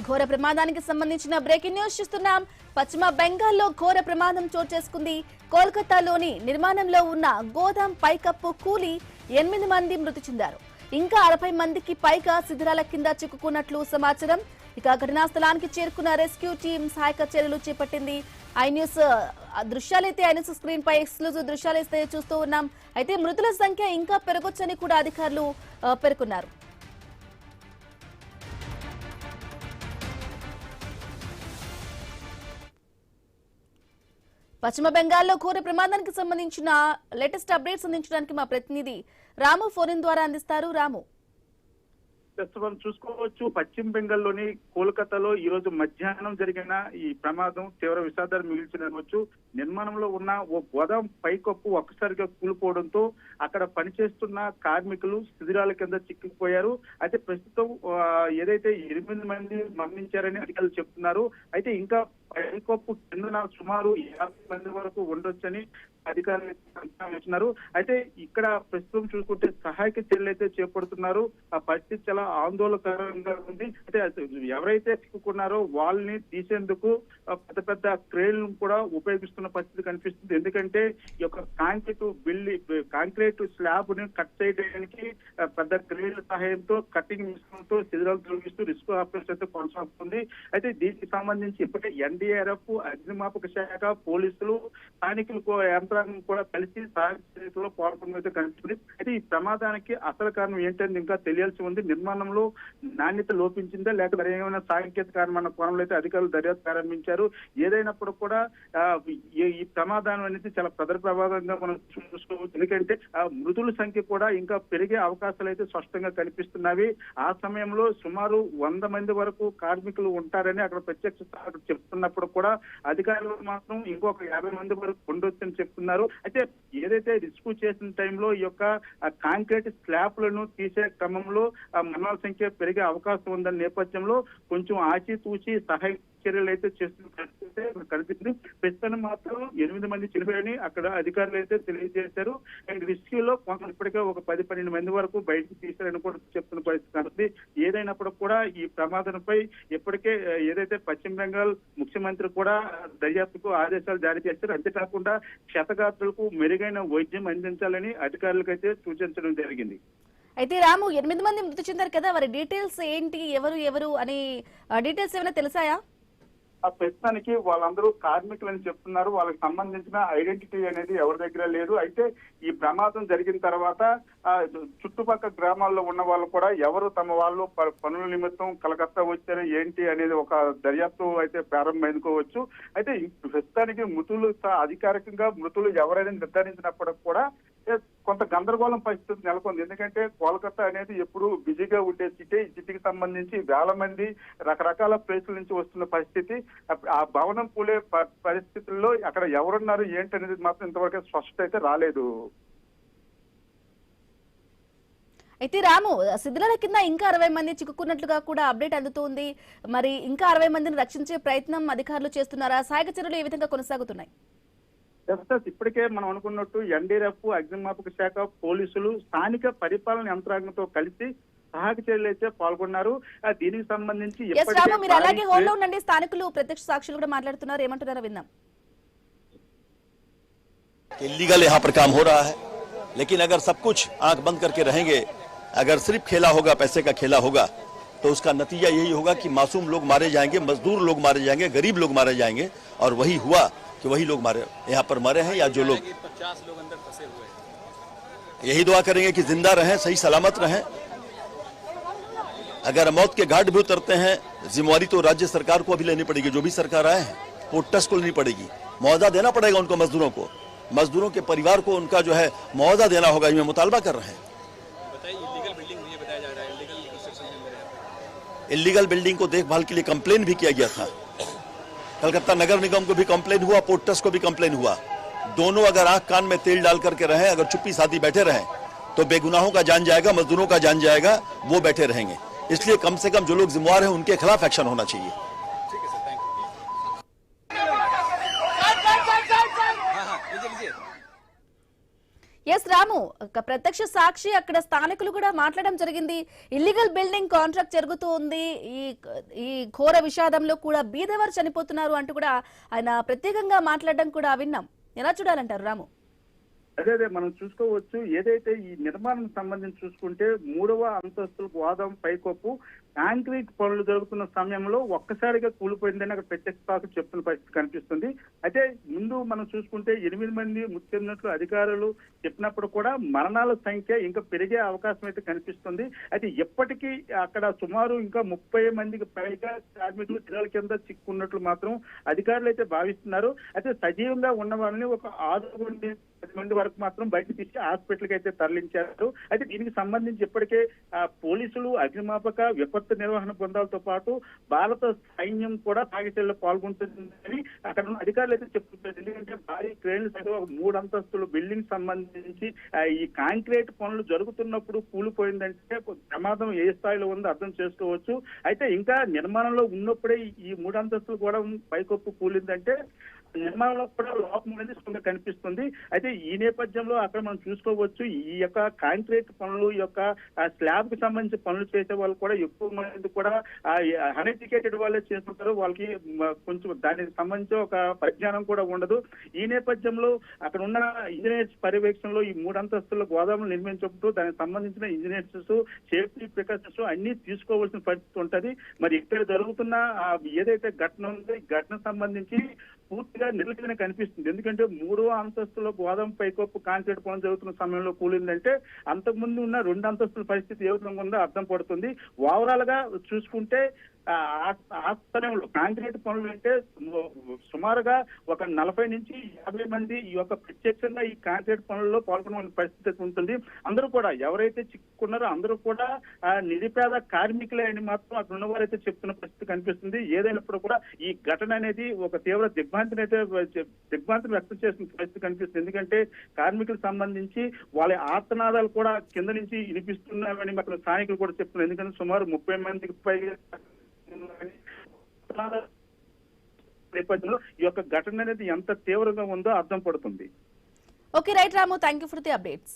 ఘోర ప్రమాదానికి సంబంధించిన బ్రేకింగ్ న్యూస్ చూస్తున్నాం. పశ్చిమ బెంగాల్లో ఘోర ప్రమాదం చోటు చేసుకుంది. కోల్కతాలోని నిర్మాణంలో ఉన్న గోదాం పైకప్పు కూలి 8 మంది మృతి చెందారు. ఇంకా 60 మందికి పైగా శిథిరాల కింద చిక్కుకున్నట్లు సమాచారం. ఇక ఘటనా స్థలానికి చేరుకున్న రెస్క్యూ టీం సహాయక చర్యలు చేపట్టింది. ఐ న్యూస్ దృశ్యాలైతే ఐ న్యూస్ స్క్రీన్ పై ఎక్స్క్లూజివ్ దృశ్యాలైతే చూస్తూ ఉన్నాం. అయితే మృతుల సంఖ్య ఇంకా పెరగొచ్చని కూడా అధికారులు పేర్కొన్నారు. పశ్చిమ బెంగాల్లో ఘోర ప్రమాదానికి సంబంధించిన లేటెస్ట్ అప్డేట్స్ అందించడానికి మా ప్రతినిధి రాము ఫోన్ ద్వారా అందిస్తారు. రాము, ప్రస్తుతం చూసుకోవచ్చు, పశ్చిమ బెంగాల్లోని కోల్కతాలో ఈ రోజు మధ్యాహ్నం జరిగిన ఈ ప్రమాదం తీవ్ర విషాదాలు మిగిల్చవచ్చు. నిర్మాణంలో ఉన్న ఓ గోదాం పైకప్పు ఒక్కసారిగా కూలిపోవడంతో అక్కడ పనిచేస్తున్న కార్మికులు శిథిరాల కింద చిక్కుకుపోయారు. అయితే ప్రస్తుతం ఏదైతే 8 మంది మరణించారని అధికారులు చెప్తున్నారు. అయితే ఇంకా పైకప్పు కిందన సుమారు 50 మంది వరకు ఉండొచ్చని అధికారులు అంచనా. అయితే ఇక్కడ ప్రస్తుతం చూసుకుంటే సహాయక చర్యలు అయితే చేపడుతున్నారు. ఆ పరిస్థితి చాలా ఆందోళనకరంగా ఉంది. అయితే ఎవరైతే చిక్కుకున్నారో వాళ్ళని తీసేందుకు పెద్ద పెద్ద క్రేన్లు కూడా ఉపయోగిస్తున్న పరిస్థితి కనిపిస్తుంది. ఎందుకంటే ఈ యొక్క కాంక్రీట్ స్లాబ్ ని కట్ చేయడానికి పెద్ద క్రేన్ల సహాయంతో కటింగ్ మిషన్తో శిథిరాలు తొలగిస్తూ రిస్క్ ఆపరేషన్ అయితే కొనసాగుతుంది. అయితే దీనికి సంబంధించి ఇప్పటికే ఎన్డీఆర్ఎఫ్, అగ్నిమాపక శాఖ, పోలీసులు, స్థానికులు యంత్రాంగం కూడా కలిసి సహాయక చర్యలో పాల్గొన్నట్టు కనిపిస్తుంది. అయితే ఈ ప్రమాదానికి అసలు కారణం ఏంటని ఇంకా తెలియాల్సి ఉంది. నిర్మాణంలో నాణ్యత లోపించిందా లేక ఏమైనా సాంకేతిక కారణం కోణంలో అయితే అధికారులు దర్యాప్తు ప్రారంభించారు. ఏదైనప్పుడు కూడా ఈ ప్రమాదం అనేది చాలా ప్రమాదంగా మనం చూసుకోవచ్చు. ఎందుకంటే మృతుల సంఖ్య కూడా ఇంకా పెరిగే అవకాశాలు అయితే స్పష్టంగా కనిపిస్తున్నవి. ఆ సమయంలో సుమారు 100 మంది వరకు కార్మికులు ఉంటారని అక్కడ ప్రత్యక్ష చెప్తున్నప్పుడు కూడా అధికారులు మాత్రం ఇంకొక 50 మంది వరకు ఉండొచ్చని చెప్తున్నారు. అయితే ఏదైతే రిస్క్ చేసిన టైంలో ఈ యొక్క కాంక్రీట్ స్లాబ్లను తీసే క్రమంలో మరణాల సంఖ్య పెరిగే అవకాశం ఉందన్న నేపథ్యంలో కొంచెం ఆచితూచి సహాయ చర్యలు అయితే చేస్తున్న పరిస్థితి కనిపిస్తుంది. ప్రస్తుతం మాత్రం 8 మంది చనిపోయారని అక్కడ అధికారులు అయితే తెలియజేశారు. అండ్ రెస్క్యూలో ఇప్పటికే ఒక 10-12 మంది వరకు బయటకు తీశారని కూడా చెప్తున్న పరిస్థితి కనిపిస్తుంది. ఏదైనప్పుడు కూడా ఈ ప్రమాదంపై ఇప్పటికే ఏదైతే పశ్చిమ బెంగాల్ ముఖ్యమంత్రి కూడా దర్యాప్తుకు ఆదేశాలు జారీ చేశారు. అంతేకాకుండా క్షతగాత్రులకు మెరుగైన వైద్యం అందించాలని అధికారులకు అయితే సూచించడం జరిగింది. అయితే రాము, 8 మంది మృతి చెందారు కదా, వారి డీటెయిల్స్ ఏంటి, ఎవరు అని డీటెయిల్స్ ఏమైనా తెలిసాయా? ప్రస్తుతానికి వాళ్ళందరూ కార్మికులని చెప్తున్నారు. వాళ్ళకి సంబంధించిన ఐడెంటిటీ అనేది ఎవరి దగ్గర లేదు. అయితే ఈ ప్రమాదం జరిగిన తర్వాత చుట్టుపక్కల గ్రామాల్లో ఉన్న వాళ్ళు కూడా ఎవరు తమ వాళ్ళు పనుల నిమిత్తం కలకత్తా వచ్చారు ఏంటి అనేది ఒక దర్యాప్తు అయితే ప్రారంభమైందుకోవచ్చు. అయితే ప్రస్తుతానికి మృతులు అధికారికంగా మృతులు ఎవరైనా నిర్ధారించినప్పటికి కూడా కొంత గందరగోళం పరిస్థితి నెలకొంది. ఎందుకంటే కోల్కతా అనేది ఎప్పుడు బిజీగా ఉండే సిటీ. ఈ సిటీకి సంబంధించి వేల మంది రకరకాల ప్లేసుల నుంచి వస్తున్న పరిస్థితి. ఆ భవనం కూలే పరిస్థితుల్లో అక్కడ ఎవరున్నారు ఏంటనేది మాత్రం ఇంతవరకు స్పష్టత అయితే రాలేదు. అయితే రాము, శిథిలాల కింద ఇంకా 60 మంది చిక్కుకున్నట్లుగా కూడా అప్డేట్ అందుతోంది. మరి ఇంకా 60 మందిని రక్షించే ప్రయత్నం అధికారులు చేస్తున్నారా? సహాయక చర్యలు ఏ విధంగా కొనసాగుతున్నాయి? ఇప్పటికే మనం అనుకున్నట్టు ఎన్డీఆర్ఎఫ్, అగ్నిమాపక శాఖ, పోలీసులు, స్థానిక పరిపాలన యంత్రాంగంతో కలిసి సహాయక చర్యలు అయితే పాల్గొన్నారు. దీనికి సంబంధించి మీరు అలాగే హోల్డ్లో ఉండండి. స్థానికులు ప్రత్యక్ష సాక్షులు కూడా మాట్లాడుతున్నారు, ఏమంటున్నారో విందాం. इलीगल यहाँ पर काम हो रहा है, लेकिन अगर सब कुछ आंख बंद करके रहेंगे, अगर सिर्फ खेला होगा, पैसे का खेला होगा, तो उसका नतीजा यही होगा कि मासूम लोग मारे जाएंगे, मजदूर लोग मारे जाएंगे, गरीब लोग मारे जाएंगे। और वही हुआ कि वही लोग मारे यहाँ पर मरे हैं, या जो लोग 50 लोग अंदर फंसे हुए हैं। यही दुआ करेंगे कि जिंदा रहें, सही सलामत रहें। अगर मौत के घाट भी उतरते हैं, जिम्मेवारी तो राज्य सरकार को अभी लेनी पड़ेगी। जो भी सरकार आए हैं वो टस को लेनी पड़ेगी, मुआवजा देना पड़ेगा उनको, मजदूरों के परिवार को उनका जो है मुआवजा देना होगा। इसमें मुतालबा कर रहे हैं। इलीगल बिल्डिंग मुझे बताया जा रहा है, इलीगल कंस्ट्रक्शन इलीगल बिल्डिंग को देखभाल के लिए कंप्लेन भी किया गया था। कलकत्ता नगर निगम को भी कंप्लेन हुआ, पोर्ट ट्रस्ट को भी कंप्लेन हुआ। दोनों अगर आंख कान में तेल डाल करके रहे, अगर चुप्पी साधी बैठे रहे, तो बेगुनाहों का जान जाएगा, मजदूरों का जान जाएगा, वो बैठे रहेंगे। इसलिए कम से कम जो लोग जिम्मेवार हैं उनके खिलाफ एक्शन होना चाहिए। ఎస్ రా రాము, ఒక ప్రత్యక్ష సాక్షి అక్కడ స్థానికులు కూడా మాట్లాడడం జరిగింది. ఇల్లీగల్ బిల్డింగ్ కాంట్రాక్ట్ జరుగుతూ ఉంది, ఈ ఘోర విషాదంలో కూడా బీదవారు చనిపోతున్నారు అంటూ కూడా ఆయన ప్రత్యేకంగా మాట్లాడడం కూడా విన్నాం. ఎలా చూడాలంటారు రాము? అదే మనం చూసుకోవచ్చు. ఏదైతే ఈ నిర్మాణం సంబంధించి చూసుకుంటే 3వ అంతస్తుల గోదాం పైకప్పు కాంక్రీట్ పనులు జరుగుతున్న సమయంలో ఒక్కసారిగా కూలిపోయిందని అక్కడ ప్రత్యక్ష సాక్షి చెప్తున్న పరిస్థితి కనిపిస్తుంది. అయితే ముందు మనం చూసుకుంటే 8 మంది మృతి చెందినట్లు అధికారులు చెప్పినప్పుడు కూడా మరణాల సంఖ్య ఇంకా పెరిగే అవకాశం అయితే కనిపిస్తుంది. అయితే ఎప్పటికీ అక్కడ సుమారు ఇంకా 30 మందికి పైగా కార్మికులు శిథిలాల కింద చిక్కున్నట్లు మాత్రం అధికారులు అయితే భావిస్తున్నారు. అయితే సజీవంగా ఉన్న వాళ్ళని ఒక 6 నుండి 10 మంది వరకు మాత్రం బయట తీసి హాస్పిటల్కి అయితే తరలించారు. అయితే దీనికి సంబంధించి ఇప్పటికే పోలీసులు, అగ్నిమాపక, విపత్తు నిర్వహణ బృందాలతో పాటు భారత సైన్యం కూడా తాగితేళ్లలో పాల్గొంటుందని అక్కడ ఉన్న అధికారులు అయితే చెప్తున్నారు. ఎందుకంటే భారీ క్రేన్లు సైతం 3 అంతస్తులు బిల్డింగ్ సంబంధించి ఈ కాంక్రీట్ పనులు జరుగుతున్నప్పుడు కూలిపోయిందంటే ప్రమాదం ఏ స్థాయిలో ఉందో అర్థం చేసుకోవచ్చు. అయితే ఇంకా నిర్మాణంలో ఉన్నప్పుడే ఈ 3 అంతస్తులు కూడా పైకప్పు కూలిందంటే నిర్మాణంలో కూడా లోపం అనేది స్పష్టంగా కనిపిస్తుంది. అయితే ఈ నేపథ్యంలో అక్కడ మనం చూసుకోవచ్చు, ఈ యొక్క కాంక్రీట్ పనులు, ఈ యొక్క స్లాబ్ కి సంబంధించి పనులు చేసే వాళ్ళు కూడా ఎక్కువ మంది కూడా అన్ఎడ్యుకేటెడ్ వాళ్ళే చేస్తుంటారు. వాళ్ళకి కొంచెం దానికి సంబంధించి ఒక పరిజ్ఞానం కూడా ఉండదు. ఈ నేపథ్యంలో అక్కడ ఉన్న ఇంజనీర్స్ పర్యవేక్షణలో ఈ 3 అంతస్తుల గోదాములు నిర్మించబడుతూ దానికి సంబంధించిన ఇంజనీర్స్, సేఫ్టీ ప్రికాషన్స్ అన్ని తీసుకోవాల్సిన పరిస్థితి ఉంటది. మరి ఇక్కడ జరుగుతున్న ఏదైతే ఘటన ఉందో ఈ ఘటన సంబంధించి పూర్తిగా నిర్లక్ష్యంగా కనిపిస్తుంది. ఎందుకంటే 3వ అంతస్తులో గోదాం పైకప్పు కాంక్రీట్ పనులు జరుగుతున్న సమయంలో కూలిందంటే అంతకుముందు ఉన్న 2 అంతస్తుల పరిస్థితి ఏ విధంగా ఉందో అర్థం పడుతుంది. ఓవరాల్ గా చూసుకుంటే ఆ స్థలంలో కాంక్రీట్ పనులు అంటే సుమారుగా ఒక 40 నుంచి 50 మంది ఈ యొక్క ప్రత్యక్షంగా ఈ కాంక్రీట్ పనుల్లో పాల్గొనే పరిస్థితి ఉంటుంది. అందరూ కూడా ఎవరైతే చిక్కుకున్నారో అందరూ కూడా నిరుపేద కార్మికులే అని మాత్రం అక్కడ ఉన్న వారైతే చెప్తున్న పరిస్థితి కనిపిస్తుంది. ఏదైనప్పుడు కూడా ఈ ఘటన అనేది ఒక తీవ్ర దిగ్భ్రాంతిని వ్యక్తం చేస్తున్న పరిస్థితి కనిపిస్తుంది. ఎందుకంటే కార్మికులకు సంబంధించి వాళ్ళ ఆర్తనాదాలు కూడా కింద నుంచి వినిపిస్తున్నాయని అక్కడ స్థానికులు కూడా చెప్తున్నారు. ఎందుకంటే సుమారు 30 మందికి పైగా నేపథ్యంలో ఈ యొక్క ఘటన అనేది ఎంత తీవ్రంగా ఉందో అర్థం పడుతుంది. Okay right Ramu, thank you for the updates.